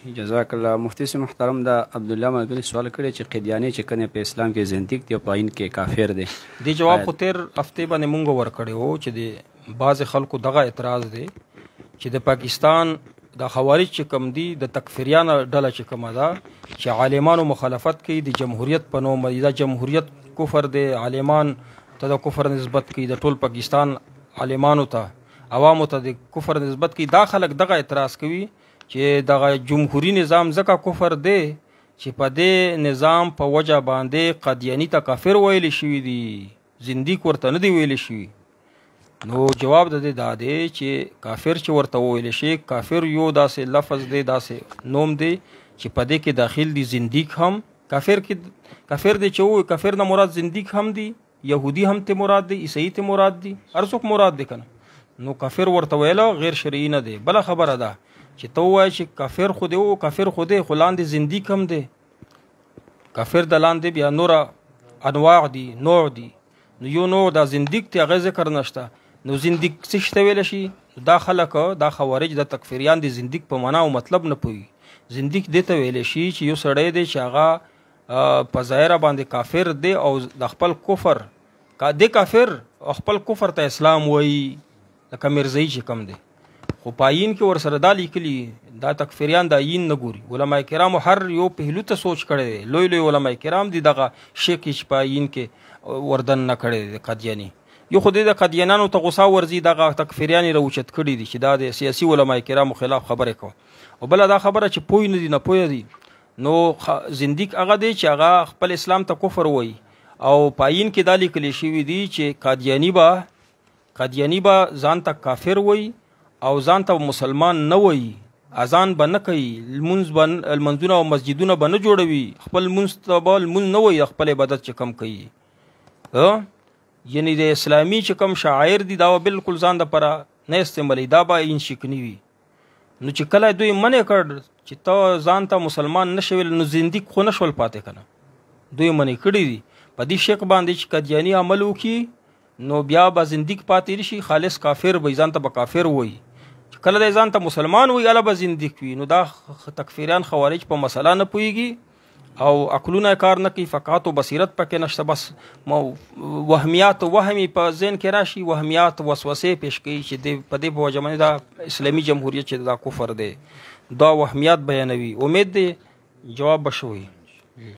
جزاک الله. مفتي صاحب محترم دا عبدالله ملګري سوال کړی چې قدیاني چې کنه په اسلام کې زنديق دی او په عین کې کافر دی. دې جواب خو تیر هفته باندې مونږ ورکړی وو چې د بعض خلکو دغه اعتراض دی چې د پاکستان د خوارج چې کم دي د تکفیریانو ډله چې کومه ده چې عالمانو مخالفت کوي د جمهوریت په نوم دا جمهوریت کفر دی، عالمان ته د کفر نسبت کوي، د ټول پاکستان عالمانو ته عوامو ته د کفر نسبت کوي. دا خلک دغه اعتراض کوي چې دغه جمهوری نظام ځکه کفر دی چې په دې نظام په وجه باندې قادیانی ته کافر ویل شوي دي، زنديق ورته نه دی ویل شوي. نو جواب د دې دا دی چې کافر چې ورته ویل شي، کافر یو داسې لفظ دی، داسې نوم دی چې په دې کې داخل دی زنديق هم. کافر دی چې وایي کافر نه مراد زنديق هم دی، یهودي هم ته مراد دی، عیسائی ته مراد دی، هر څوک مراد دی کنه. نو کافر ورته ویل غیر شرعي نه دی. بله خبره ده چې ته وایې چې کافر خو دی او کافر خو دی خو لاندې زنديق هم دی. کافر د لاندې بیا نوره انواع دي، نوع دي. نو یو نوع دا زنديق دی، هغه ذکر نشته. نو زنديق څه شته ویلی شي؟ دا خلک دا خوارج د تکفیریان د زنديق په معنا او مطلب نه پوهي. زنديق دې ته ویلی شي چې یو سړی دی چې هغه په ظاهره باندې کافر دی او د خپل کفر د کافر خپل کفر ته اسلام وایي، لکه میرزایی چې کم دی. خو په عین کې ورسره دا لیکلي دا تکفیریان د عین نه ګوري. علما کرامو هر یو پهلو ته سوچ کړی دی. لوی لوی علما کرام دي دغه شی کې چې په عین کې وردن نه کړی دی قادیاني. یو خو د قادیانانو ته غوسه ورځي دغه تکفیریان یې راوچت کړي دي چې دا د سیاسي علما کرامو خلاف خبرې کوي. او بله دا خبره چې پوه نه دي، نه پوه دي. نو زنديق هغه دی چې هغه خپل اسلام ته کفر وایي او په عین کې دا لیکلی شوي دي چې قادیاني به ځان ته کافر وایي او ځان ته مسلمان نه وایي، اذان به نه کوي، لمونځونه او مسجدونه به نه جوړوي، خپل لمونځ ته به لمونځ نه وایي، خپل عبادت چې کم کوي. یعنی د اسلامي چې کم شاعر دي دا بالکل ځان دپاره نه استعمالوي، دا به عین شکني وي. نو چې کله دوی منع کړ چې ته ځان ته مسلمان نه شوي، نو زنديق خو نه شول پاتې که نه. دوی منع کړي دي په دې شک باندې چې قادیاني عمل وکړي نو بیا به زنديق پاتې شي، خالص کافر به ځان ته به کافر وایي. کله د ځان ته مسلمان وي اله به زنديق وي. نو دا تکفیریان خوارج په مسله نه پوهېږي او عقلونه کار نه کوي، فقط او بصیرت پکې نشته. بس وهمیات وهمي په ذهن کې راشي، وهمیات وسوسې پیش کوي چې په دې په وجه باندې دا اسلامي جمهوریت چې دا کفر دی، دا وهمیات بیانوي. امید دی جواب به شوی.